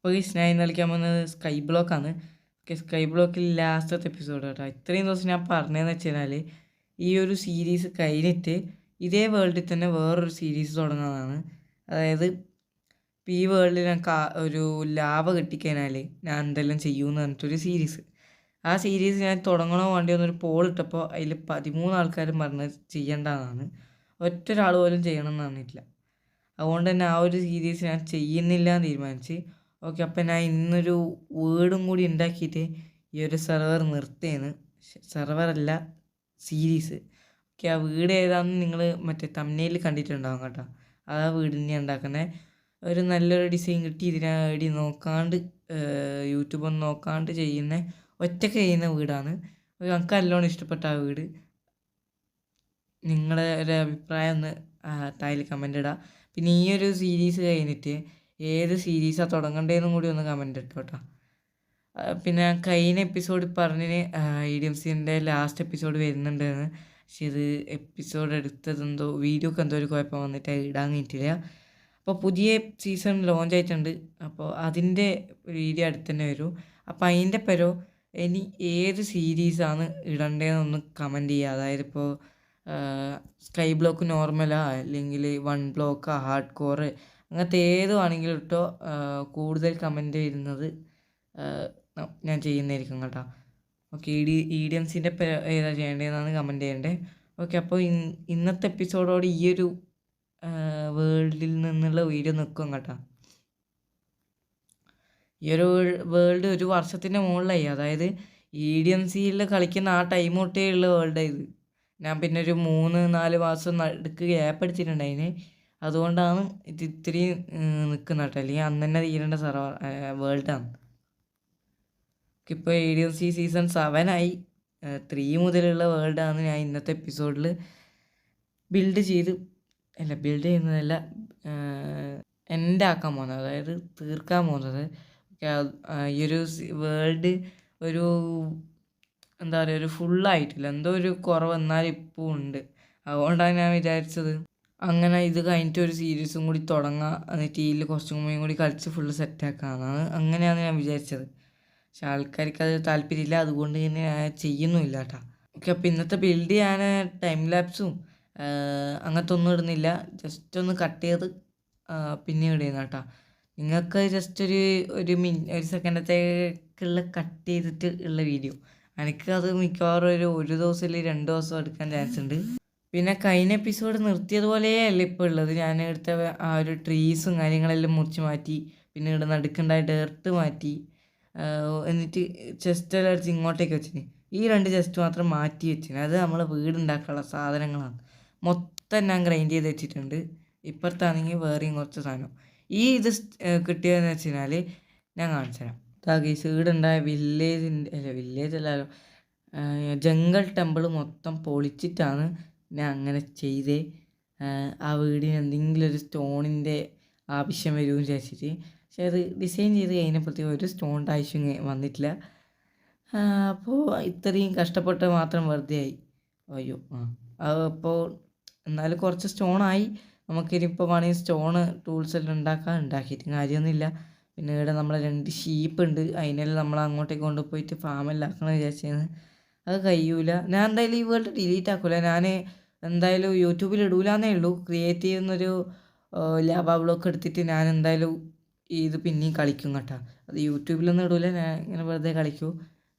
അപ്പോൾ ഈ ഞാൻ കളിക്കാൻ പോകുന്നത് സ്കൈ ബ്ലോക്കാണ്. ഓക്കെ, സ്കൈ ബ്ലോക്കിൽ ലാസ്റ്റത്തെ എപ്പിസോഡ് കേട്ടോ. ഇത്രയും ദിവസം ഞാൻ പറഞ്ഞതെന്ന് വെച്ച് കഴിഞ്ഞാൽ ഈ ഒരു സീരീസ് കഴിഞ്ഞിട്ട് ഇതേ വേൾഡിൽ തന്നെ വേറൊരു സീരീസ് തുടങ്ങുന്നതാണ്. അതായത് ഇപ്പോൾ ഈ വേൾഡിൽ ഞാൻ ഒരു ലാവ കിട്ടിക്കഴിഞ്ഞാൽ ഞാൻ എന്തെല്ലാം ചെയ്യുമെന്ന് പറഞ്ഞിട്ടൊരു സീരീസ്. ആ സീരീസ് ഞാൻ തുടങ്ങണോ വേണ്ടിയോ എന്നൊരു പോൾ ഇട്ടപ്പോൾ അതിൽ 13 ആൾക്കാരും പറഞ്ഞ് ചെയ്യേണ്ടതാണ്. ഒറ്റ ഒരാൾ പോലും ചെയ്യണം എന്ന് പറഞ്ഞിട്ടില്ല. അതുകൊണ്ട് തന്നെ ആ ഒരു സീരീസ് ഞാൻ ചെയ്യുന്നില്ല എന്ന് തീരുമാനിച്ച്. ഓക്കെ, അപ്പം ഞാൻ ഇന്നൊരു വേർഡും കൂടി ഉണ്ടാക്കിയിട്ട് ഈ ഒരു സെർവർ നിർത്തിയെന്ന്. സെർവറല്ല, സീരീസ്. ഓക്കെ, ആ വീട് ഏതാണെന്ന് നിങ്ങൾ മറ്റേ തമ്പ്നെയിൽ കണ്ടിട്ടുണ്ടാകും കേട്ടോ. ആ വീട് തന്നെയാണ് ഉണ്ടാക്കുന്നത്. ഒരു നല്ലൊരു ഡിസൈൻ കിട്ടി ഇതിനെ നോക്കാണ്ട് യൂട്യൂബൊന്നും നോക്കാണ്ട് ചെയ്യുന്ന ഒറ്റയ്ക്ക് ചെയ്യുന്ന വീടാണ്. നമുക്ക് നല്ലോണം ഇഷ്ടപ്പെട്ട ആ വീട്. നിങ്ങളുടെ ഒരു അഭിപ്രായം ഒന്ന് താഴെ കമൻ്റ് ഇടുക. പിന്നെ ഈ ഒരു സീരീസ് കഴിഞ്ഞിട്ട് ഏത് സീരീസാണ് തുടങ്ങേണ്ടതെന്നും കൂടി ഒന്ന് കമൻ്റ് ഇട്ടോ കേട്ടോ. പിന്നെ കഴിഞ്ഞ എപ്പിസോഡ് പറഞ്ഞിന് EDMCൻ്റെ ലാസ്റ്റ് എപ്പിസോഡ് വരുന്നുണ്ടെന്ന്. പക്ഷെ ഇത് എപ്പിസോഡ് എടുത്തതെന്തോ വീഡിയോക്ക് എന്തോ ഒരു കുഴപ്പം വന്നിട്ട് ഇടാൻ കഴിഞ്ഞിട്ടില്ല. അപ്പോൾ പുതിയ സീസൺ ലോഞ്ച് ആയിട്ടുണ്ട്. അപ്പോൾ അതിൻ്റെ വീഡിയോ അടുത്ത് തന്നെ വരും. അപ്പോൾ അതിൻ്റെ പേരോ ഇനി ഏത് സീരീസാണ് ഇടേണ്ടതെന്നൊന്ന് കമൻറ്റ് ചെയ്യുക. അതായത് ഇപ്പോൾ സ്കൈ ബ്ലോക്ക് നോർമലാ, അല്ലെങ്കിൽ 1 ബ്ലോക്കാ, ഹാർഡ് കോറ്, അങ്ങനത്തെ ഏത് വേണമെങ്കിലും ഇട്ടോ. കൂടുതൽ കമൻറ്റ് വരുന്നത് ഞാൻ ചെയ്യുന്നതായിരിക്കും കേട്ടോ. ഓക്കെ, EDMCൻ്റെ ഏതാ ചെയ്യേണ്ടതെന്നാണ് കമൻറ്റ് ചെയ്യേണ്ടത്. ഓക്കെ, അപ്പോൾ ഇന്നത്തെ എപ്പിസോഡോട് ഈ ഒരു വേൾഡിൽ നിന്നുള്ള വീഡിയോ നിൽക്കും കേട്ടോ. ഈ ഒരു വേൾഡ് ഒരു വർഷത്തിൻ്റെ മുകളിലായി. അതായത് EDMCയിൽ കളിക്കുന്ന ആ ടൈം തൊട്ടേ ഉള്ള വേൾഡാണ് ഇത്. ഞാൻ പിന്നെ ഒരു 3-4 മാസം നടുക്ക് ഗ്യാപ്പ് എടുത്തിട്ടുണ്ടായിന്. അതുകൊണ്ടാണ് ഇത് ഇത്രയും നിൽക്കുന്നത് കേട്ടോ. അല്ലെങ്കിൽ അന്ന് തന്നെ തീരേണ്ട വേൾഡാണ്. ഇപ്പോൾ EDMC സീസൺ 7 ആയി. 3 മുതലുള്ള വേൾഡാണ് ഞാൻ ഇന്നത്തെ എപ്പിസോഡിൽ ബിൽഡ് ചെയ്യുന്നതല്ല, എൻഡ് ആക്കാൻ പോകുന്നത്, അതായത് തീർക്കാൻ പോകുന്നത്. ഈ ഒരു വേൾഡ് ഒരു എന്താ പറയുക, ഒരു ഫുള്ളായിട്ടില്ല, എന്തോ ഒരു കുറവ് എന്നാലും ഇപ്പോൾ ഉണ്ട്. അതുകൊണ്ടാണ് ഞാൻ വിചാരിച്ചത് അങ്ങനെ ഇത് കഴിഞ്ഞിട്ട് ഒരു സീരീസും കൂടി തുടങ്ങാം, എന്നിട്ട് ഇതിൽ കുറച്ചും കൂടി കളിച്ച് ഫുള്ള് സെറ്റാക്കാമെന്നാണ്. അങ്ങനെയാണ് ഞാൻ വിചാരിച്ചത്. പക്ഷെ ആൾക്കാർക്ക് അത് താല്പര്യമില്ല, അതുകൊണ്ട് തന്നെ ഞാൻ ചെയ്യുന്നുമില്ല കേട്ടോ. ഓക്കെ, അപ്പോൾ ഇന്നത്തെ ബിൽഡ് ഞാൻ ടൈം ലാപ്സും അങ്ങനത്തെ ഒന്നും ഇടുന്നില്ല. ജസ്റ്റ് ഒന്ന് കട്ട് ചെയ്ത് പിന്നെ ഇടുന്ന കേട്ടോ. നിങ്ങൾക്ക് ജസ്റ്റ് ഒരു സെക്കൻഡത്തേക്കുള്ള കട്ട് ചെയ്തിട്ട് ഉള്ള വീഡിയോ. എനിക്ക് അത് മിക്കവാറും ഒരു ദിവസം അല്ലെങ്കിൽ 2 ദിവസം എടുക്കാൻ ചാൻസ് ഉണ്ട്. പിന്നെ കഴിഞ്ഞ എപ്പിസോഡ് നിർത്തിയതുപോലെയല്ല ഇപ്പോൾ ഉള്ളത്. ഞാൻ എടുത്ത ആ ഒരു ട്രീസും കാര്യങ്ങളെല്ലാം മുറിച്ച് മാറ്റി. പിന്നെ ഇവിടെ നടുക്കുണ്ടായ ഡേർട്ട് മാറ്റി. എന്നിട്ട് ചെസ്റ്റെല്ലാം അടിച്ച് ഇങ്ങോട്ടേക്ക് വെച്ചിന്. ഈ 2 ചെസ്റ്റ് മാത്രം മാറ്റി വെച്ചിന്. അത് നമ്മൾ വീടുണ്ടാക്കാനുള്ള സാധനങ്ങളാണ്. മൊത്തം ഞാൻ ഗ്രൈൻഡ് ചെയ്ത് വെച്ചിട്ടുണ്ട്. ഇപ്പുറത്താണെങ്കിൽ വേറെയും കുറച്ച് സാധനം. ഇത് കിട്ടിയതെന്ന് വെച്ച് കഴിഞ്ഞാൽ ഞാൻ കാണിച്ചു തരാം. ഗൈസ്, വീടുണ്ടായ വില്ലേജല്ലല്ലോ, ജംഗിൾ ടെമ്പിൾ മൊത്തം പൊളിച്ചിട്ടാണ് ഞാൻ അങ്ങനെ ചെയ്തേ. ആ വീടിന് എന്തെങ്കിലും ഒരു സ്റ്റോണിൻ്റെ ആവശ്യം വരുമെന്ന് വിചാരിച്ചിട്ട്. പക്ഷെ അത് ഡിസൈൻ ചെയ്ത് കഴിഞ്ഞപ്പോഴത്തേക്കും ഒരു സ്റ്റോണിൻ്റെ ആവശ്യം വന്നിട്ടില്ല. അപ്പോൾ ഇത്രയും കഷ്ടപ്പെട്ട് മാത്രം വെറുതെ ആയി. അയ്യോ, അപ്പോൾ എന്നാലും കുറച്ച് സ്റ്റോണായി. നമുക്കിനിപ്പോൾ വേണമെങ്കിൽ സ്റ്റോണ് ടൂൾസ് എല്ലാം ഉണ്ടാക്കിയിട്ട് കാര്യമൊന്നുമില്ല. പിന്നെ ഇവിടെ നമ്മളെ 2 ഷീപ്പ് ഉണ്ട്. അതിനെല്ലാം നമ്മൾ അങ്ങോട്ടേക്ക് കൊണ്ടുപോയിട്ട് ഫാമെല്ലാം ആക്കണം വിചാരിച്ചത്. അത് കഴിയൂല. ഞാൻ എന്തായാലും ഈ വേൾഡ് ഡിലീറ്റ് ആക്കില്ല. ഞാൻ എന്തായാലും യൂട്യൂബിൽ ഇടൂലെന്നേ ഉള്ളൂ. ക്രിയേറ്റ് ചെയ്യുന്നൊരു ലാവ ബ്ലോക്ക് എടുത്തിട്ട് ഞാൻ എന്തായാലും ഇത് പിന്നെയും കളിക്കും കേട്ടോ. അത് യൂട്യൂബിലൊന്നും ഇടൂല, ഞാൻ ഇങ്ങനെ വെറുതെ കളിക്കൂ.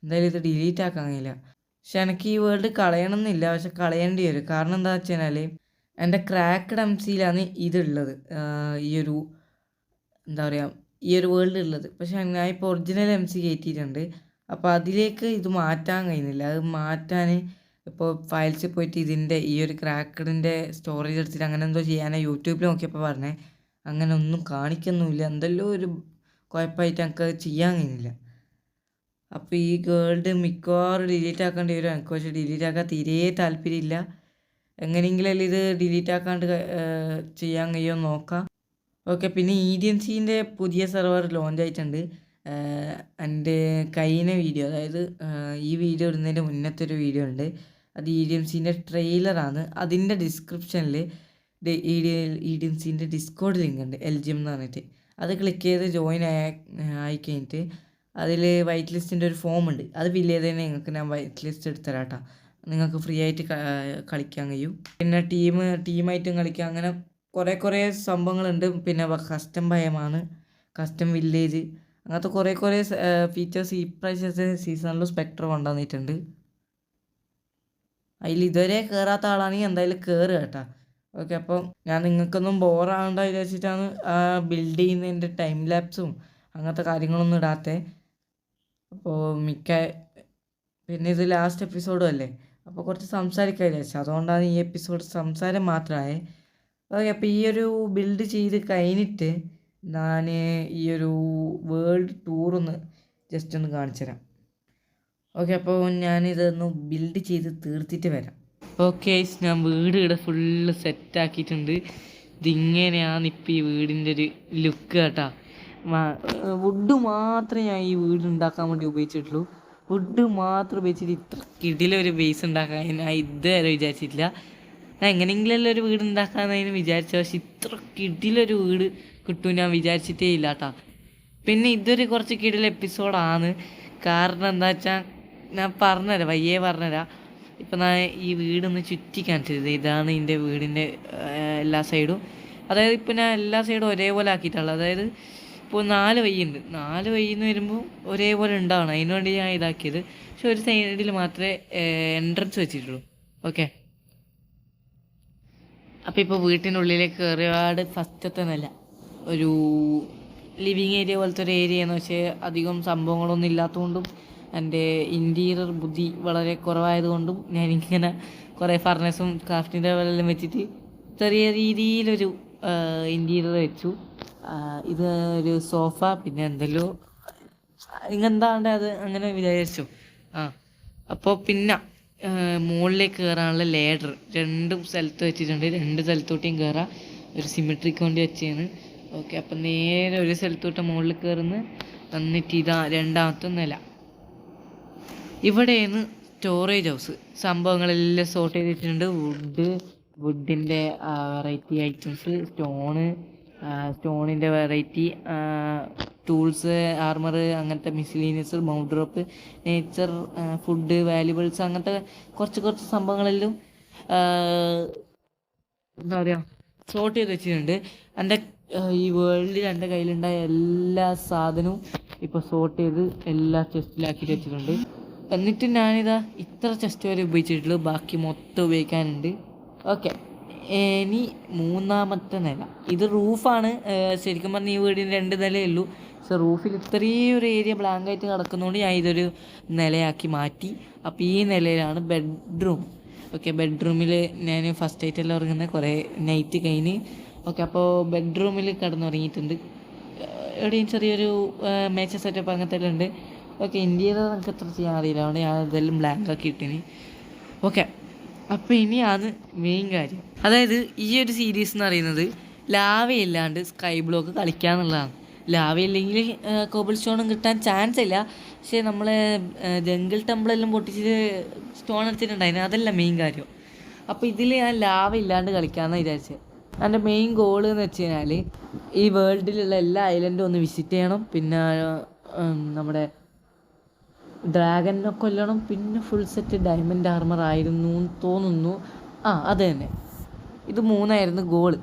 എന്തായാലും ഇത് ഡിലീറ്റ് ആക്കാൻ കഴിയില്ല. പക്ഷെ എനിക്ക് ഈ വേൾഡ് കളയണമെന്നില്ല, പക്ഷെ കളയേണ്ടി വരും. കാരണം എന്താണെന്ന് വെച്ച് കഴിഞ്ഞാൽ എൻ്റെ ക്രാക്ക്ഡ് MCയിലാണ് ഇതുള്ളത്, ഈ ഒരു എന്താ പറയുക, ഈ ഒരു വേൾഡ് ഉള്ളത്. പക്ഷെ ഞാൻ ഇപ്പോൾ ഒറിജിനൽ MC കയറ്റിയിട്ടുണ്ട്. അപ്പോൾ അതിലേക്ക് ഇത് മാറ്റാൻ കഴിയുന്നില്ല. അത് മാറ്റാൻ ഇപ്പോൾ ഫയൽസിൽ പോയിട്ട് ഇതിൻ്റെ ഈ ഒരു ക്രാക്കഡിൻ്റെ സ്റ്റോറേജ് എടുത്തിട്ട് അങ്ങനെ എന്തോ ചെയ്യാനാണ് യൂട്യൂബിൽ നോക്കിയപ്പോൾ പറഞ്ഞത്. അങ്ങനെ ഒന്നും കാണിക്കുന്നുമില്ല. എന്തെല്ലോ ഒരു കുഴപ്പമായിട്ട് എനിക്ക് ചെയ്യാൻ കഴിയുന്നില്ല. അപ്പോൾ ഈ വേൾഡ് മിക്കവാറും ഡിലീറ്റ് ആക്കേണ്ടി വരും. എനിക്ക് പക്ഷേ ഡിലീറ്റ് ആക്കാൻ തീരെ താല്പര്യമില്ല. എങ്ങനെയെങ്കിലും ഇത് ഡിലീറ്റ് ആക്കാണ്ട് ചെയ്യാൻ കഴിയുമോ നോക്കാം. ഓക്കെ, പിന്നെ EDMCൻ്റെ പുതിയ സെർവർ ലോഞ്ച് ആയിട്ടുണ്ട്. എൻ്റെ കഴിഞ്ഞ വീഡിയോ, അതായത് ഈ വീഡിയോ ഇടുന്നതിൻ്റെ മുന്നത്തെ ഒരു വീഡിയോ ഉണ്ട്. അത് EDMCൻ്റെ ട്രെയിലറാണ്. അതിൻ്റെ ഡിസ്ക്രിപ്ഷനിൽ EDMCൻ്റെ ഡിസ്കോഡ് ലിങ്ക് ഉണ്ട്, LGM എന്ന് പറഞ്ഞിട്ട്. അത് ക്ലിക്ക് ചെയ്ത് ജോയിൻ ആയി കഴിഞ്ഞിട്ട് അതിൽ വൈറ്റ് ലിസ്റ്റിൻ്റെ ഒരു ഫോം ഉണ്ട്. അത് ഫില്ല് ചെയ്ത് തന്നെ നിങ്ങൾക്ക് ഞാൻ വൈറ്റ് ലിസ്റ്റ് എടുത്തരാം കേട്ടോ. നിങ്ങൾക്ക് ഫ്രീ ആയിട്ട് കളിക്കാൻ കഴിയും. പിന്നെ ടീമായിട്ടും കളിക്കാം. അങ്ങനെ കുറേ സംഭവങ്ങളുണ്ട്. പിന്നെ കസ്റ്റം ഭയമാണ്, കസ്റ്റം വില്ലേജ്, അങ്ങനത്തെ കുറേ ഫീച്ചേഴ്സ് ഈ പ്രാവശ്യത്തെ സീസണിൽ സ്പെക്ട്ര കൊണ്ടുവന്നിട്ടുണ്ട്. അതിൽ ഇതുവരെ കയറാത്ത ആളാണെങ്കിൽ എന്തായാലും കയറുക കേട്ടോ. ഓക്കെ, അപ്പോൾ ഞാൻ നിങ്ങൾക്കൊന്നും ബോറാകണ്ട വിചാരിച്ചിട്ടാണ് ബിൽഡ് ചെയ്യുന്നതിൻ്റെ ടൈം ലാപ്സും അങ്ങനത്തെ കാര്യങ്ങളൊന്നും ഇടാത്തത്. അപ്പോൾ പിന്നെ ഇത് ലാസ്റ്റ് എപ്പിസോഡും അല്ലേ, അപ്പോൾ കുറച്ച് സംസാരിക്കാൻ വിചാരിച്ചു. അതുകൊണ്ടാണ് ഈ എപ്പിസോഡ് സംസാരം മാത്രമായത്. ഓക്കെ, അപ്പോൾ ഈ ഒരു ബിൽഡ് ചെയ്ത് കഴിഞ്ഞിട്ട് ഞാൻ ഈ ഒരു വേൾഡ് ടൂറൊന്ന് ജസ്റ്റ് ഒന്ന് കാണിച്ചു തരാം. ഓക്കെ, അപ്പോൾ ഞാനിതൊന്ന് ബിൽഡ് ചെയ്ത് തീർത്തിട്ട് വരാം. ഓക്കെ, ഞാൻ വീട് ഇവിടെ ഫുള്ള് സെറ്റാക്കിയിട്ടുണ്ട്. ഇതിങ്ങനെയാണ് ഇപ്പോൾ ഈ വീടിൻ്റെ ഒരു ലുക്ക് കേട്ടോ. വുഡ് മാത്രമേ ഞാൻ ഈ വീട് ഉണ്ടാക്കാൻ വേണ്ടി ഉപയോഗിച്ചിട്ടുള്ളൂ. വുഡ് മാത്രം ഉപയോഗിച്ചിട്ട് ഇത്ര കിടിലൊരു ബേസ് ഉണ്ടാക്കാൻ ഞാൻ ഇതുവരെ വിചാരിച്ചിട്ടില്ല. ഞാൻ എങ്ങനെയെങ്കിലും ഒരു വീട് ഉണ്ടാക്കാമെന്നതിന് വിചാരിച്ച, പക്ഷെ ഇത്ര കിടിലൊരു വീട് കിട്ടും ഞാൻ വിചാരിച്ചിട്ടേ ഇല്ല കേട്ടോ. പിന്നെ ഇതൊരു കുറച്ച് കിടില എപ്പിസോഡാണ്. കാരണം എന്താ വെച്ചാൽ ഞാൻ പറഞ്ഞുതരാം, പറഞ്ഞുതരാം. ഇപ്പം ഞാൻ ഈ വീടൊന്ന് ചുറ്റി കാണിച്ചത്, ഇതാണ് എൻ്റെ വീടിൻ്റെ എല്ലാ സൈഡും. അതായത് ഇപ്പോൾ ഞാൻ എല്ലാ സൈഡും ഒരേപോലെ ആക്കിയിട്ടുള്ളത്. അതായത് ഇപ്പോൾ 4 വഴിയുണ്ട്, 4 വഴിയിൽ നിന്ന് വരുമ്പോൾ ഒരേപോലെ ഉണ്ടാവണം, അതിന് വേണ്ടി ഞാൻ ഇതാക്കിയത്. പക്ഷെ ഒരു സൈഡിൽ മാത്രമേ എൻട്രൻസ് വെച്ചിട്ടുള്ളൂ. ഓക്കെ, അപ്പോൾ ഇപ്പോൾ വീട്ടിൻ്റെ ഉള്ളിലേക്ക് കയറിയാട് ഫസ്റ്റത്തെ നില ഒരു ലിവിങ് ഏരിയ പോലത്തെ ഒരു ഏരിയയാണ്. പക്ഷേ അധികം സംഭവങ്ങളൊന്നും ഇല്ലാത്തതുകൊണ്ടും എൻ്റെ ഇൻറ്റീരിയർ ബുദ്ധി വളരെ കുറവായതുകൊണ്ടും ഞാനിങ്ങനെ കുറേ ഫർണസും ക്രാഫ്റ്റിൻ്റെ എല്ലാം വെച്ചിട്ട് ചെറിയ രീതിയിലൊരു ഇൻറ്റീരിയർ വെച്ചു. ഇത് ഒരു സോഫ, പിന്നെ എന്തെല്ലോ ഇങ്ങെന്താണ്ട് അത് അങ്ങനെ വിചാരിച്ചു. അപ്പോൾ പിന്നെ മുകളിലേക്ക് കയറാനുള്ള ലേഡർ 2 സ്ഥലത്ത് വെച്ചിട്ടുണ്ട്. 2 സ്ഥലത്തോട്ടും കയറാം, ഒരു സിമെട്രിക്ക് വേണ്ടി വെച്ചാണ്. ഓക്കെ, അപ്പം നേരെ ഒരു സ്ഥലത്തോട്ട് മുകളിൽ കയറുന്നു. എന്നിട്ട് ഇതാ 2ാമത്തെ നില. ഇവിടെയാണ് സ്റ്റോറേജ് ഹൗസ്. സംഭവങ്ങളെല്ലാം സോർട്ട് ചെയ്തിട്ടുണ്ട്. വുഡിൻ്റെ വെറൈറ്റി ഐറ്റംസ്, സ്റ്റോണിൻ്റെ വെറൈറ്റി ടൂൾസ്, ആർമർ, അങ്ങനത്തെ miscellaneous, mount drop, nature, food, valuables, അങ്ങനത്തെ കുറച്ച് സംഭവങ്ങളെല്ലാം എന്താ പറയുക സോർട്ട് ചെയ്ത് വെച്ചിട്ടുണ്ട്. എൻ്റെ ഈ വേൾഡിൽ എൻ്റെ കയ്യിലുണ്ടായ എല്ലാ സാധനവും ഇപ്പോൾ സോർട്ട് ചെയ്ത് എല്ലാ ചെസ്റ്റിലാക്കിയിട്ട് വെച്ചിട്ടുണ്ട്. എന്നിട്ട് ഞാനിതാ ഇത്ര ചെസ്റ്റ് വരെ ഉപയോഗിച്ചിട്ടുള്ളൂ, ബാക്കി മൊത്തം ഉപയോഗിക്കാനുണ്ട്. ഓക്കെ, ഇനി 3ാമത്തെ നില. ഇത് റൂഫാണ്. ശരിക്കും പറഞ്ഞാൽ ഈ വീടിന് 2 നിലയേ ഉള്ളൂ. പക്ഷെ റൂഫിൽ ഇത്രയും ഒരു ഏരിയ ബ്ലാങ്കായിട്ട് കിടക്കുന്നതുകൊണ്ട് ഞാൻ ഇതൊരു നിലയാക്കി മാറ്റി. അപ്പോൾ ഈ നിലയിലാണ് ബെഡ്റൂം. ഓക്കെ, ബെഡ്റൂമിൽ ഞാൻ ഫസ്റ്റ് ആയിട്ടെല്ലാം ഉറങ്ങുന്നത് കുറേ നൈറ്റ് കഴിഞ്ഞ്. ഓക്കെ, അപ്പോൾ ബെഡ്റൂമിൽ കിടന്നുറങ്ങിയിട്ടുണ്ട്. എവിടെയും ചെറിയൊരു മേച്ച സെറ്റപ്പ് അങ്ങനത്തെ എല്ലാം ഉണ്ട്. ഓക്കെ, ഇന്ത്യയിൽ നമുക്ക് എത്ര ചെയ്യാൻ അറിയില്ല, അതുകൊണ്ട് ഞാൻ ഇതെല്ലാം ബ്ലാങ്കാക്കി ഇട്ടിന്. ഓക്കെ, അപ്പോൾ ഇനിയാണ് മെയിൻ കാര്യം. അതായത് ഈ ഒരു സീരീസ് എന്ന് പറയുന്നത് ലാവയില്ലാണ്ട് സ്കൈ ബ്ലോക്ക് കളിക്കാന്നുള്ളതാണ്. ലാവയില്ലെങ്കിൽ കോബിൾ സ്റ്റോണും കിട്ടാൻ ചാൻസ് ഇല്ല. പക്ഷേ നമ്മൾ ജംഗിൾ ടെമ്പിളെല്ലാം പൊട്ടിച്ചിട്ട് സ്റ്റോൺ എടുത്തിട്ടുണ്ടായിരുന്നു, അതല്ല മെയിൻ കാര്യം. അപ്പോൾ ഇതിൽ ഞാൻ ലാവ ഇല്ലാണ്ട് കളിക്കാമെന്ന് വിചാരിച്ചത്. എൻ്റെ മെയിൻ ഗോൾ എന്ന് വെച്ച് കഴിഞ്ഞാൽ ഈ വേൾഡിലുള്ള എല്ലാ ഐലൻഡും ഒന്ന് വിസിറ്റ് ചെയ്യണം. പിന്നെ നമ്മുടെ ഡ്രാഗനെ കൊല്ലണം. പിന്നെ ഫുൾ സെറ്റ് ഡയമണ്ട് ആർമർ ആയിരുന്നു തോന്നുന്നു. അത് തന്നെ, ഇത് 3ആയിരുന്നു ഗോള്.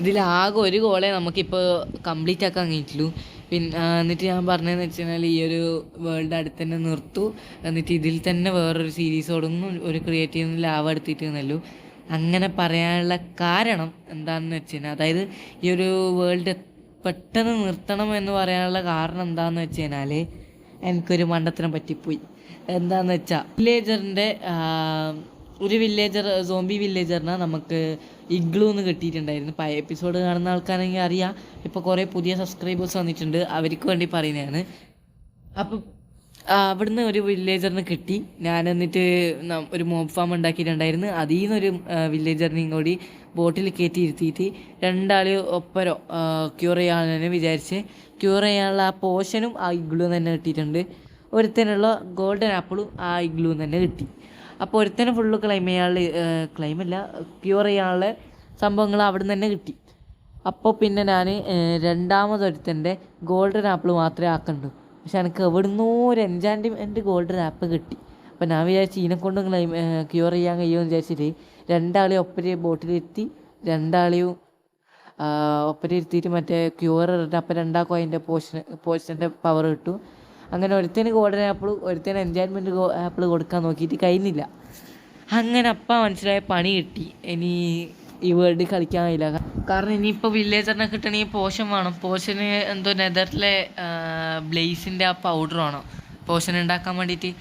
ഇതിലാകെ ഒരു ഗോളേ നമുക്കിപ്പോൾ കംപ്ലീറ്റ് ആക്കാൻ കഴിഞ്ഞിട്ടുള്ളൂ. പിന്നെ എന്നിട്ട് ഞാൻ പറഞ്ഞതെന്ന് വെച്ച് കഴിഞ്ഞാൽ ഈ ഒരു വേൾഡ് അടുത്ത് തന്നെ നിർത്തു. എന്നിട്ട് ഇതിൽ തന്നെ വേറൊരു സീരീസോടൊന്നും ഒരു ക്രിയേറ്റീവ് ലാവ എടുത്തിട്ടുന്നല്ലോ. അങ്ങനെ പറയാനുള്ള കാരണം എന്താണെന്ന് വെച്ച് കഴിഞ്ഞാൽ, അതായത് ഈ ഒരു വേൾഡ് പെട്ടെന്ന് നിർത്തണം എന്ന് പറയാനുള്ള കാരണം എന്താണെന്ന് വെച്ച് കഴിഞ്ഞാൽ, എനിക്കൊരു മണ്ടത്തരം പറ്റിപ്പോയി. എന്താണെന്ന് വെച്ചാൽ സോംബി വില്ലേജറിനെ നമുക്ക് ഇഗ്ലൂന്ന് കിട്ടിയിട്ടുണ്ടായിരുന്നു. പഴയ എപ്പിസോഡ് കാണുന്ന ആൾക്കാരെങ്കിൽ അറിയാം. ഇപ്പോൾ കുറേ പുതിയ സബ്സ്ക്രൈബേഴ്സ് വന്നിട്ടുണ്ട്, അവർക്ക് വേണ്ടി പറയുന്നതാണ്. അപ്പം അവിടുന്ന് ഒരു വില്ലേജറിന് കിട്ടി. ഞാൻ എന്നിട്ട് ഒരു മോബ് ഫാം ഉണ്ടാക്കിയിട്ടുണ്ടായിരുന്നു. അതിൽ നിന്നൊരു വില്ലേജറിനെയും കൂടി ബോട്ടിൽ കയറ്റി ഇരുത്തിയിട്ട് 2 ഒപ്പരോ ക്യൂർ ചെയ്യാമെന്ന് വിചാരിച്ച് ക്യൂർ ചെയ്യാനുള്ള ആ പോഷനും ആ ഇഗ്ലൂ തന്നെ കിട്ടിയിട്ടുണ്ട്. ഒരുത്തനുള്ള ഗോൾഡൻ ആപ്പിളും ആ ഇഗ്ലൂ തന്നെ കിട്ടി. അപ്പോൾ ഒരുത്തനെ ഫുള്ള് ക്യൂർ ചെയ്യാനുള്ള സംഭവങ്ങൾ അവിടെ നിന്ന് തന്നെ കിട്ടി. അപ്പോൾ പിന്നെ ഞാൻ രണ്ടാമതൊരുത്തൻ്റെ ഗോൾഡൻ ആപ്പിൾ മാത്രമേ ആക്കണ്ടു. പക്ഷെ എനിക്ക് എവിടുന്നോ ഒരു എൻചാൻറ്റ്മെൻറ്റ് ഗോൾഡൻ ആപ്പ് കിട്ടി. അപ്പോൾ ഞാൻ വിചാരിച്ച് ഇതിനെക്കൊണ്ട് ക്യൂർ ചെയ്യാൻ കഴിയുമെന്ന് വിചാരിച്ചിട്ട് രണ്ടാളെയും ഒപ്പരെ ബോട്ടിലിരുത്തി രണ്ടാളെയും ഒപ്പരെ ഇരുത്തിയിട്ട് മറ്റേ ക്യൂർ ഇട്ടിട്ട് അപ്പം രണ്ടാക്കും അതിൻ്റെ പോഷൻ്റെ പവർ കിട്ടും. അങ്ങനെ ഒരുത്തേന് ഗോൾഡൻ ആപ്പിൾ ഒരുത്തേന് എൻജോയ്മെൻറ്റ് ആപ്പിൾ കൊടുക്കാൻ നോക്കിയിട്ട് കഴിയുന്നില്ല. അങ്ങനെ അപ്പം മനസ്സിലായ പണി കിട്ടി. ഇനി ഈ വേൾഡ് കളിക്കാൻ കഴിയില്ല. കാരണം ഇനിയിപ്പോൾ വില്ലേജറിനെ കിട്ടണമെങ്കിൽ പോഷൻ വേണം. പോഷന് എന്തോ നെതറിലെ ബ്ലേസിൻ്റെ ആ പൗഡർ വേണം പോഷൻ ഉണ്ടാക്കാൻ വേണ്ടിയിട്ട്.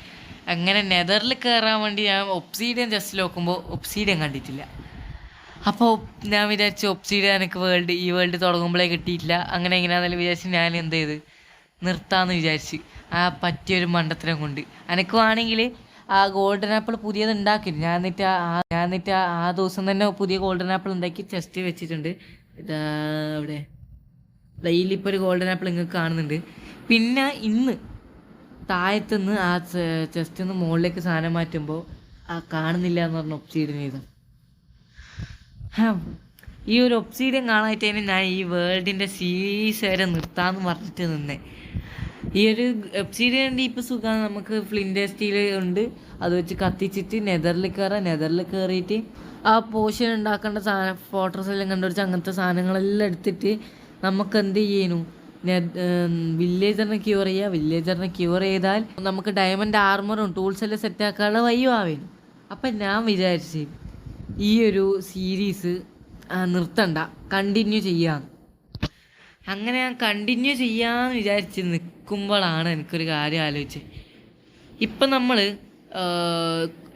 അങ്ങനെ നെതറിൽ കയറാൻ വേണ്ടി ഞാൻ ഒബ്സീഡിയൻ ജസ്റ്റ് നോക്കുമ്പോൾ ഒബ്സീഡിയൻ കണ്ടിട്ടില്ല. അപ്പോൾ ഞാൻ വിചാരിച്ചു ഒബ്സീഡിയൻ എനിക്ക് ഈ വേൾഡ് തുടങ്ങുമ്പോഴേ കിട്ടിയിട്ടില്ല. അങ്ങനെ എങ്ങനെയാണെന്ന് വിചാരിച്ച് ഞാൻ എന്ത് ചെയ്ത് നിർത്താമെന്ന് വിചാരിച്ച് ആ പറ്റിയൊരു മണ്ടത്തരം കൊണ്ട്. എനിക്കുവാണെങ്കിൽ ആ ഗോൾഡൻ ആപ്പിൾ പുതിയത് ഉണ്ടാക്കി. ഞാൻ എന്നിട്ട് ആ ദിവസം തന്നെ പുതിയ ഗോൾഡൻ ആപ്പിൾ ഉണ്ടാക്കി ചെസ്റ്റ് വെച്ചിട്ടുണ്ട്. ഇവിടെ ഡെയിലിപ്പോൾ ഒരു ഗോൾഡൻ ആപ്പിൾ നിങ്ങൾക്ക് കാണുന്നുണ്ട്. പിന്നെ ഇന്ന് താഴത്തുനിന്ന് ആ ചെസ്റ്റിൽ നിന്ന് മുകളിലേക്ക് സാധനം മാറ്റുമ്പോൾ കാണുന്നില്ല എന്ന് പറഞ്ഞ ഒബ്സീഡിയൻ ചെയ്തു. ഈ ഒരു ഒബ്സീഡിയൻ കാണാനായിട്ടാണ് ഞാൻ ഈ വേൾഡിൻ്റെ സീരീസ് വരെ നിർത്താമെന്ന് പറഞ്ഞിട്ട് നിന്നേ. ഈ ഒരു ഒബ്സീഡിയൻ ഇപ്പോൾ സുഖമാണ്. നമുക്ക് ഫ്ലിൻറ്റ് സ്റ്റീൽ ഉണ്ട്, അത് വെച്ച് കത്തിച്ചിട്ട് നെതറിൽ കയറിയിട്ട് ആ പോഷൻ ഉണ്ടാക്കേണ്ട സാധനം ഫോട്ടോസ് എല്ലാം കണ്ടുപിടിച്ച് അങ്ങനത്തെ സാധനങ്ങളെല്ലാം എടുത്തിട്ട് നമുക്ക് എന്ത് ചെയ്യുന്നു, വില്ലേജറിനെ ക്യൂർ ചെയ്താൽ നമുക്ക് ഡയമണ്ട് ആർമറും ടൂൾസ് എല്ലാം സെറ്റാക്കാനുള്ള വയ്യും ആവേനു. അപ്പം ഞാൻ വിചാരിച്ച് ഈ ഒരു സീരീസ് നിർത്തണ്ട, കണ്ടിന്യൂ ചെയ്യാം. അങ്ങനെ ഞാൻ കണ്ടിന്യൂ ചെയ്യാമെന്ന് വിചാരിച്ച് നിൽക്കുമ്പോഴാണ് എനിക്കൊരു കാര്യം ആലോചിച്ചത്. ഇപ്പം നമ്മൾ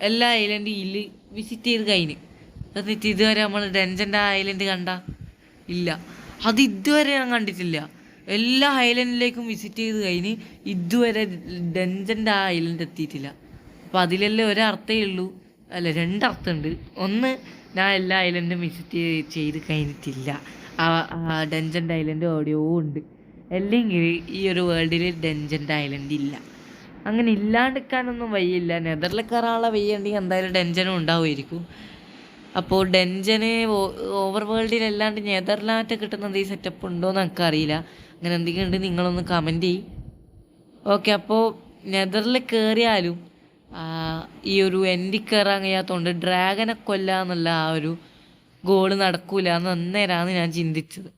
എല്ലാ ഐലൻഡിൽ വിസിറ്റ് ചെയ്ത് കഴിഞ്ഞ് എന്നിട്ട് ഇതുവരെ നമ്മൾ ഡെൻജൻ്റെ ഐലൻഡ് കണ്ട ഇല്ല. അത് ഇതുവരെ ഞാൻ കണ്ടിട്ടില്ല. എല്ലാ ഐലൻഡിലേക്കും വിസിറ്റ് ചെയ്ത് കഴിഞ്ഞ് ഇതുവരെ ഡെൻജൻ്റെ ആ ഐലൻഡ് എത്തിയിട്ടില്ല. അപ്പോൾ അതിലെല്ലാം ഒരർത്ഥമേ ഉള്ളൂ, അല്ല രണ്ടർത്ഥമുണ്ട്. ഒന്ന്, ഞാൻ എല്ലാ ഐലൻഡും വിസിറ്റ് ചെയ്ത് കഴിഞ്ഞിട്ടില്ല. ആ ഡെൻജൻ്റെ ഐലൻഡ് എവിടെയോ ഉണ്ട്. അല്ലെങ്കിൽ ഈ ഒരു വേൾഡിൽ ഡെൻജൻ്റെ ഐലൻഡ് ഇല്ല. അങ്ങനെ ഇല്ലാണ്ടിരിക്കാനൊന്നും വയ്യില്ല. നെതറിൽ കയറാനുള്ള വയ്യുണ്ടെങ്കിൽ എന്തായാലും ഡെൻജനും ഉണ്ടാവുമായിരിക്കും. അപ്പോൾ ഡെൻജന് ഓവർ വേൾഡിലല്ലാണ്ട് നെതർലാൻഡ് കിട്ടുന്നത് ഈ സെറ്റപ്പ് ഉണ്ടോയെന്ന് എനിക്കറിയില്ല. അങ്ങനെ എന്തെങ്കിലും ഉണ്ട് നിങ്ങളൊന്ന് കമൻറ്റ് ചെയ്യും. ഓക്കെ, അപ്പോൾ നെതറിൽ കയറിയാലും ഈ ഒരു എൻഡിൽ കയറാൻ കഴിയാത്തതുകൊണ്ട് ഡ്രാഗനെ കൊല്ലുക എന്നുള്ള ആ ഒരു ഗോള് നടക്കൂല എന്ന് അന്നേരമാണ് ഞാൻ ചിന്തിച്ചത്.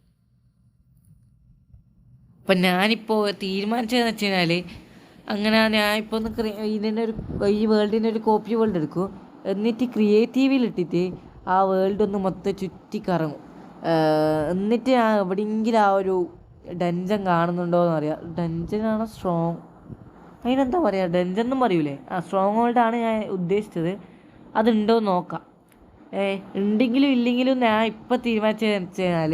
അപ്പം ഞാനിപ്പോൾ തീരുമാനിച്ചതെന്ന് വെച്ച് കഴിഞ്ഞാൽ, അങ്ങനെ ഞാൻ ഇപ്പോൾ ഒന്ന് ഈ വേൾഡിൻ്റെ ഒരു കോപ്പി വേൾഡ് എടുക്കും. എന്നിട്ട് ക്രിയേറ്റീവിലിട്ടിട്ട് ആ വേൾഡ് ഒന്ന് മൊത്തം ചുറ്റി കറങ്ങും. എന്നിട്ട് ഞാൻ എവിടെയെങ്കിലും ആ ഒരു ഡെൻജൻ കാണുന്നുണ്ടോ എന്ന് അറിയാം. ഡെൻജനാണോ സ്ട്രോങ്, അതിനെന്താ പറയുക, ഡെൻജൻ എന്നും പറയൂലേ, ആ സ്ട്രോങ് ഹോൾഡാണ് ഞാൻ ഉദ്ദേശിച്ചത്. അതുണ്ടോ എന്ന് നോക്കാം. ഉണ്ടെങ്കിലും ഇല്ലെങ്കിലും ഞാൻ ഇപ്പം തീരുമാനിച്ചതെന്ന് വെച്ച് കഴിഞ്ഞാൽ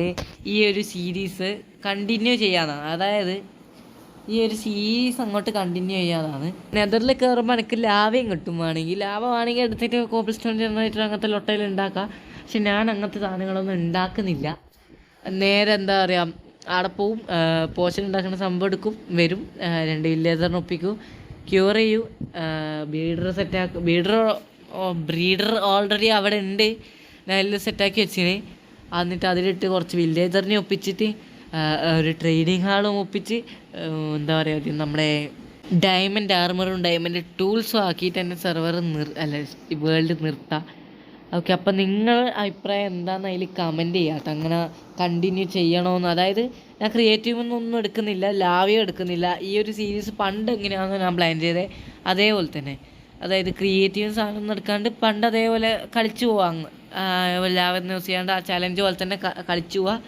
ഈ ഒരു സീരീസ് കണ്ടിന്യൂ ചെയ്യാനാണ്. അതായത് ഈ ഒരു സീരീസ് അങ്ങോട്ട് കണ്ടിന്യൂ ചെയ്യാനാണ്. നെതറിൽ കയറുമ്പോൾ എനിക്ക് ലാവയും കിട്ടും. ലാവ വേണമെങ്കിൽ എടുത്തിട്ട് കോപ്പിൾ സ്റ്റോൺ ജനറേറ്റർ അങ്ങനത്തെ ലൊട്ടയിൽ ഉണ്ടാക്കാം. പക്ഷെ ഞാൻ അങ്ങനത്തെ സാധനങ്ങളൊന്നും ഉണ്ടാക്കുന്നില്ല. നേരെ എന്താ പറയുക, അവിടെ പോവും, പോഷൻ ഉണ്ടാക്കുന്ന സംഭവം എടുക്കും, വരും, 2 വില്ലേജറിനെ ഒപ്പിക്കും, ക്യൂർ ചെയ്യും, ബ്രീഡർ ഓൾറെഡി അവിടെ ഉണ്ട്, ഞാൻ എല്ലാം സെറ്റാക്കി വെച്ചിന്. എന്നിട്ട് അതിലിട്ട് കുറച്ച് വില്ലേജറിനെ ഒപ്പിച്ചിട്ട് ഒരു ട്രെയിനിങ് ഹാളും ഒപ്പിച്ച് എന്താ പറയുക, നമ്മുടെ ഡയമണ്ട് ആർമറും ഡയമണ്ട് ടൂൾസും ആക്കിയിട്ട് തന്നെ സെർവർ വേൾഡ് നിർത്താം. ഓക്കെ, അപ്പം നിങ്ങളുടെ അഭിപ്രായം എന്താണെന്ന് അതിൽ കമൻറ്റ് ചെയ്യാം കേട്ടോ. അങ്ങനെ കണ്ടിന്യൂ ചെയ്യണമെന്ന്. അതായത് ഞാൻ ക്രിയേറ്റീവൊന്നും എടുക്കുന്നില്ല, ലാവയും എടുക്കുന്നില്ല. ഈ ഒരു സീരീസ് പണ്ട് എങ്ങനെയാണെന്ന് ഞാൻ പ്ലാൻ ചെയ്തത് അതേപോലെ തന്നെ, അതായത് ക്രിയേറ്റീവ് സാധനം എടുക്കാണ്ട് പണ്ട് അതേപോലെ കളിച്ചു പോവാം. ലാവെന്ന് യൂസ് ചെയ്യാണ്ട് ആ ചലഞ്ച് പോലെ തന്നെ കളിച്ചു പോവാം.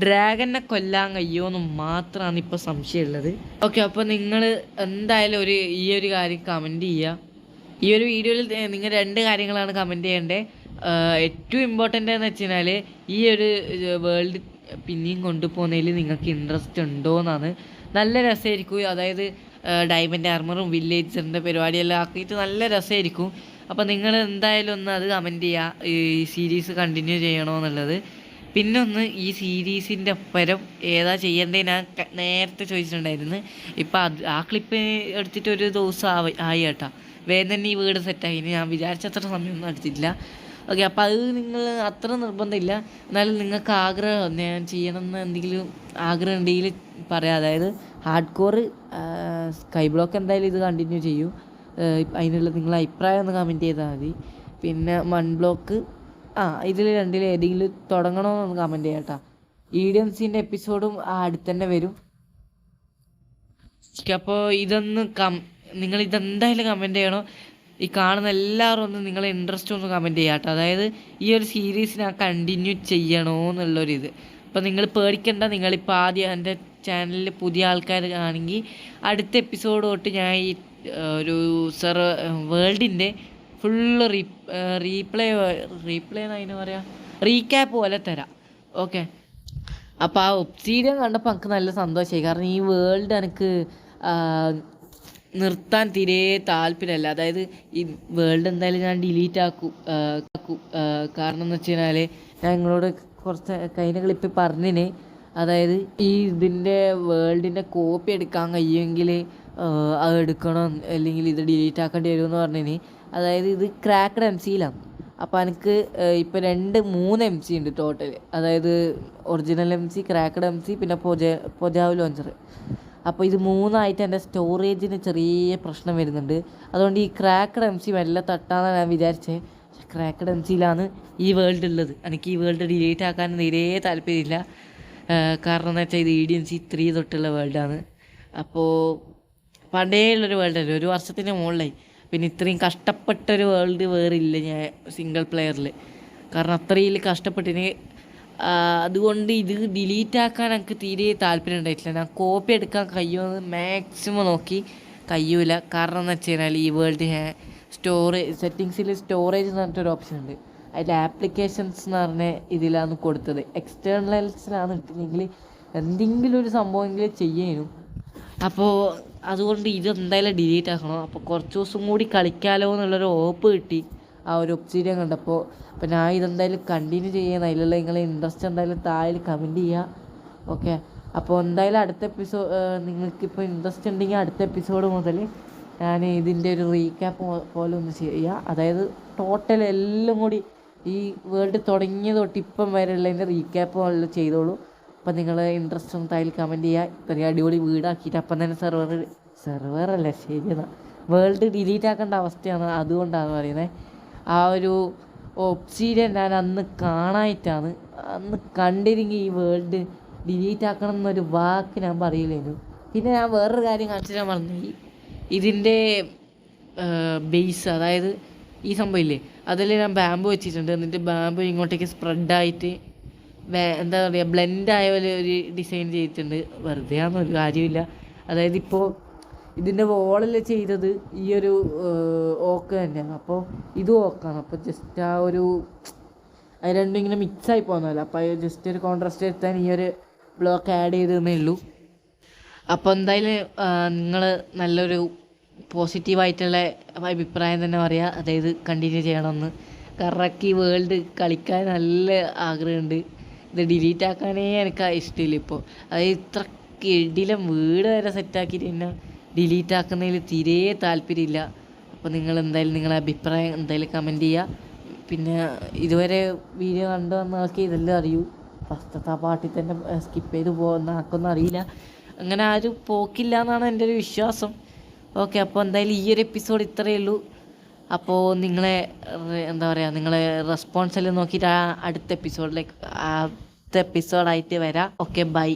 ഡ്രാഗനെ കൊല്ലാൻ കഴിയുമെന്ന് മാത്രമാണ് ഇപ്പോൾ സംശയമുള്ളത്. ഓക്കെ, അപ്പോൾ നിങ്ങൾ എന്തായാലും ഈ ഒരു കാര്യം കമൻറ്റ് ചെയ്യുക. ഈ ഒരു വീഡിയോയിൽ നിങ്ങൾ 2 കാര്യങ്ങളാണ് കമൻറ്റ് ചെയ്യേണ്ടത്. ഏറ്റവും ഇമ്പോർട്ടൻ്റ് എന്ന് വെച്ച് കഴിഞ്ഞാൽ ഈ ഒരു വേൾഡ് പിന്നെയും കൊണ്ടുപോകുന്നതിൽ നിങ്ങൾക്ക് ഇൻട്രസ്റ്റ് ഉണ്ടോ എന്നാണ്. നല്ല രസമായിരിക്കും. അതായത് ഡയമണ്ട് ആർമറും വില്ലേജറിൻ്റെ പരിപാടിയെല്ലാം ആക്കിയിട്ട് നല്ല രസമായിരിക്കും. അപ്പോൾ നിങ്ങൾ എന്തായാലും ഒന്ന് അത് കമൻറ്റ് ചെയ്യുക, ഈ സീരീസ് കണ്ടിന്യൂ ചെയ്യണോ എന്നുള്ളത്. പിന്നെ ഒന്ന്, ഈ സീരീസിൻ്റെ ഒപ്പരം ഏതാ ചെയ്യേണ്ടത് ഞാൻ നേരത്തെ ചോദിച്ചിട്ടുണ്ടായിരുന്നു. ഇപ്പോൾ ആ ക്ലിപ്പ് എടുത്തിട്ട് ഒരു ദിവസം ആയി കേട്ടോ. വേഗം തന്നെ ഈ വീട് സെറ്റായി. ഞാൻ വിചാരിച്ചത്ര സമയമൊന്നും എടുത്തിട്ടില്ല. ഓക്കെ, അപ്പോൾ അത് നിങ്ങൾ അത്ര നിർബന്ധമില്ല. എന്നാലും നിങ്ങൾക്ക് ആഗ്രഹം ഞാൻ ചെയ്യണമെന്ന് എന്തെങ്കിലും ആഗ്രഹം ഉണ്ടെങ്കിൽ പറയാം. അതായത് ഹാർഡ് കോർ സ്കൈ ബ്ലോക്ക് എന്തായാലും ഇത് കണ്ടിന്യൂ ചെയ്യൂ. അതിനുള്ള നിങ്ങളെ അഭിപ്രായം ഒന്ന് കമൻറ്റ് ചെയ്താൽ മതി. പിന്നെ മൺ ബ്ലോക്ക് ഇതിൽ രണ്ടിൽ ഏതെങ്കിലും തുടങ്ങണമെന്നൊന്ന് കമൻറ്റ് ചെയ്യാം കേട്ടോ. EDMCൻ്റെ എപ്പിസോഡും അടുത്ത് തന്നെ വരും. അപ്പോൾ ഇതൊന്ന് നിങ്ങളിതെന്തായാലും കമൻറ്റ് ചെയ്യണം. ഈ കാണുന്ന എല്ലാവരും ഒന്ന് നിങ്ങളെ ഇൻട്രസ്റ്റ് ഒന്ന് കമൻറ്റ് ചെയ്യാം കേട്ടോ. അതായത് ഈ ഒരു സീരീസ് ഞാൻ കണ്ടിന്യൂ ചെയ്യണോ എന്നുള്ളൊരിത്. അപ്പോൾ നിങ്ങൾ പേടിക്കണ്ട. നിങ്ങളിപ്പോൾ ആദ്യം എൻ്റെ ചാനലിൽ പുതിയ ആൾക്കാർ ആണെങ്കിൽ അടുത്ത എപ്പിസോഡ് തൊട്ട് ഞാൻ ഈ ഒരു വേൾഡിൻ്റെ ഫുള്ള് റീപ്ലേ എന്നതിന് പറയാം, റീക്യാപ്പ് പോലെ തരാം. ഓക്കെ, അപ്പോൾ ആ ഒബ്സീഡിയൻ കണ്ടപ്പോൾ എനിക്ക് നല്ല സന്തോഷമായി. കാരണം ഈ വേൾഡ് എനിക്ക് നിർത്താൻ തീരെ താല്പര്യമല്ല. അതായത് ഈ വേൾഡ് എന്തായാലും ഞാൻ ഡിലീറ്റ് ആക്കും. കാരണം എന്ന് വെച്ച് കഴിഞ്ഞാൽ ഞാൻ നിങ്ങളോട് കുറച്ച് കഴിഞ്ഞ ക്ലിപ്പിൽ പറഞ്ഞിന്. അതായത് ഈ ഇതിൻ്റെ വേൾഡിൻ്റെ കോപ്പി എടുക്കാൻ കഴിയുമെങ്കിൽ അത് എടുക്കണം, അല്ലെങ്കിൽ ഇത് ഡിലീറ്റ് ആക്കേണ്ടി വരുമെന്ന് പറഞ്ഞിന്. അതായത് ഇത് ക്രാക്ക്ഡ് MCയിലാണ്. അപ്പോൾ എനിക്ക് ഇപ്പോൾ 3 MC ഉണ്ട് ടോട്ടൽ. അതായത് ഒറിജിനൽ MC, ക്രാക്ക്ഡ് MC, പിന്നെ പൊജാവ് ലോഞ്ചർ. അപ്പോൾ ഇത് 3ആയിട്ട് എൻ്റെ സ്റ്റോറേജിന് ചെറിയ പ്രശ്നം വരുന്നുണ്ട്. അതുകൊണ്ട് ഈ ക്രാക്ക്ഡ് MC മെല്ലെ തട്ടാന്നാണ് ഞാൻ വിചാരിച്ചത്. പക്ഷേ ക്രാക്ക്ഡ് MCയിലാണ് ഈ വേൾഡ് ഉള്ളത്. എനിക്ക് ഈ വേൾഡ് ഡിലീറ്റ് ആക്കാൻ തീരെ താല്പര്യമില്ല. കാരണം എന്ന് വെച്ചാൽ ഇത് EDMC 3 തൊട്ടുള്ള വേൾഡാണ്. അപ്പോൾ പണ്ടേ ഉള്ളൊരു വേൾഡല്ലേ, 1 വർഷത്തിന് മുകളിലായി. പിന്നെ ഇത്രയും കഷ്ടപ്പെട്ടൊരു വേൾഡ് വേറില്ല ഞാൻ സിംഗിൾ പ്ലെയറിൽ. കാരണം അത്രയും കഷ്ടപ്പെട്ടിന്. അതുകൊണ്ട് ഇത് ഡിലീറ്റ് ആക്കാൻ എനിക്ക് തീരെ താല്പര്യം ഉണ്ടായിട്ടില്ല. ഞാൻ കോപ്പി എടുക്കാൻ കഴിയുമെന്ന് മാക്സിമം നോക്കി, കഴിയൂല. കാരണം എന്ന് വെച്ച് കഴിഞ്ഞാൽ ഈ വേൾഡ് സെറ്റിങ്സിൽ സ്റ്റോറേജ് എന്ന് പറഞ്ഞിട്ടൊരു ഓപ്ഷൻ ഉണ്ട്. അതിൽ ആപ്ലിക്കേഷൻസ് എന്ന് പറഞ്ഞ ഇതിലാണ് കൊടുത്തത്. എക്സ്റ്റേണൽസിലാണ് ഇട്ടില്ലെങ്കിൽ എന്തെങ്കിലും ഒരു സംഭവമെങ്കിലും ചെയ്യാനും. അപ്പോൾ അതുകൊണ്ട് ഇതെന്തായാലും ഡിലീറ്റ് ആക്കണം. അപ്പോൾ കുറച്ച് ദിവസം കൂടി കളിക്കാമല്ലോ എന്നുള്ളൊരു ഹോപ്പ് കിട്ടി ആ ഒരു ഒബ്സീഡിയൻ കണ്ടപ്പോൾ. അപ്പോൾ ഞാൻ ഇതെന്തായാലും കണ്ടിന്യൂ ചെയ്യുന്ന. അതിലുള്ള നിങ്ങളെ ഇൻട്രസ്റ്റ് എന്തായാലും താഴെ കമൻറ്റ് ചെയ്യുക. ഓക്കെ, അപ്പോൾ എന്തായാലും അടുത്ത എപ്പിസോഡ് നിങ്ങൾക്കിപ്പോൾ ഇൻട്രസ്റ്റ് ഉണ്ടെങ്കിൽ അടുത്ത എപ്പിസോഡ് മുതൽ ഞാൻ ഇതിൻ്റെ ഒരു റീക്യാപ്പ് പോലെ ഒന്ന് ചെയ്യുക. അതായത് ടോട്ടൽ എല്ലാം കൂടി ഈ വേൾഡ് തുടങ്ങിയത് തൊട്ട് ഇപ്പം വരെയുള്ളതിൻ്റെ റീക്യാപ്പ് പോലെ ചെയ്തോളൂ. അപ്പം നിങ്ങൾ ഇൻട്രസ്റ്റ് ഒന്ന് താഴെ കമൻറ്റ് ചെയ്യുക. ഇത്രയും അടിപൊളി വീടാക്കിയിട്ട് അപ്പം തന്നെ സെർവറല്ല ശരിയെന്നാ വേൾഡ് ഡിലീറ്റ് ആക്കേണ്ട അവസ്ഥയാണ്. അതുകൊണ്ടാണ് പറയുന്നത്. ആ ഒരു ഒബ്സീഡിയൻ ഞാൻ അന്ന് കാണാനായിട്ടാണ്. അന്ന് കണ്ടിരുന്നെങ്കിൽ ഈ വേൾഡ് ഡിലീറ്റ് ആക്കണം എന്നൊരു വാക്ക് ഞാൻ പറയില്ലായിരുന്നു. പിന്നെ ഞാൻ വേറൊരു കാര്യം കാണിച്ചു ഞാൻ പറഞ്ഞു. ഇതിൻ്റെ ബേസ്, അതായത് ഈ സംഭവം ഇല്ലേ, അതിൽ ഞാൻ ബാമ്പു വെച്ചിട്ടുണ്ട്. എന്നിട്ട് ബാമ്പു ഇങ്ങോട്ടേക്ക് സ്പ്രെഡായിട്ട് എന്താ പറയുക, ബ്ലെൻഡായ പോലെ ഒരു ഡിസൈൻ ചെയ്തിട്ടുണ്ട്. വെറുതെ ആണെന്ന് ഒരു കാര്യമില്ല. അതായത് ഇപ്പോൾ ഇതിൻ്റെ വോളിൽ ചെയ്തത് ഈ ഒരു ഓക്ക് തന്നെയാണ്. അപ്പോൾ ഇതും ഓക്കാണ്. അപ്പോൾ ജസ്റ്റ് ആ ഒരു അത് രണ്ടും ഇങ്ങനെ മിക്സായി പോകുന്നതല്ല. അപ്പോൾ അത് ജസ്റ്റ് ഒരു കോൺട്രാസ്റ്റ് വരുത്താൻ ഈ ഒരു ബ്ലോക്ക് ആഡ് ചെയ്തതേ ഉള്ളൂ. അപ്പോൾ എന്തായാലും നിങ്ങൾ നല്ലൊരു പോസിറ്റീവായിട്ടുള്ള അഭിപ്രായം തന്നെ പറയുക. അതായത് കണ്ടിന്യൂ ചെയ്യണമെന്ന്. കാരണം ഈ വേൾഡ് കളിക്കാൻ നല്ല ആഗ്രഹമുണ്ട്. ഇത് ഡിലീറ്റ് ആക്കാനേ എനിക്ക് ഇഷ്ടമില്ല ഇപ്പോൾ. അതായത് ഇത്ര കിടിലം വീട് വരെ സെറ്റാക്കിയിട്ട് പിന്നെ ഡിലീറ്റ് ആക്കുന്നതിൽ തീരെ താല്പര്യമില്ല. അപ്പോൾ നിങ്ങൾ എന്തായാലും നിങ്ങളുടെ അഭിപ്രായം എന്തായാലും കമൻറ്റ് ചെയ്യുക. പിന്നെ ഇതുവരെ വീഡിയോ കണ്ടു വന്നവർക്ക് ഇതെല്ലാം അറിയൂ. ഫസ്റ്റത്തെ ആ പാട്ടിൽ തന്നെ സ്കിപ്പ് ചെയ്ത് പോകുന്ന ആർക്കൊന്നും അറിയില്ല. അങ്ങനെ ആരും പോക്കില്ല എന്നാണ് എൻ്റെ ഒരു വിശ്വാസം. ഓക്കെ, അപ്പോൾ എന്തായാലും ഈ ഒരു എപ്പിസോഡ് ഇത്രയേ ഉള്ളൂ. അപ്പോൾ നിങ്ങളെ എന്താ പറയുക, നിങ്ങളെ റെസ്പോൺസ് എല്ലാം നോക്കിയിട്ട് അടുത്ത എപ്പിസോഡിലേക്ക് എപ്പിസോഡായിട്ട് വരാം. Okay, by.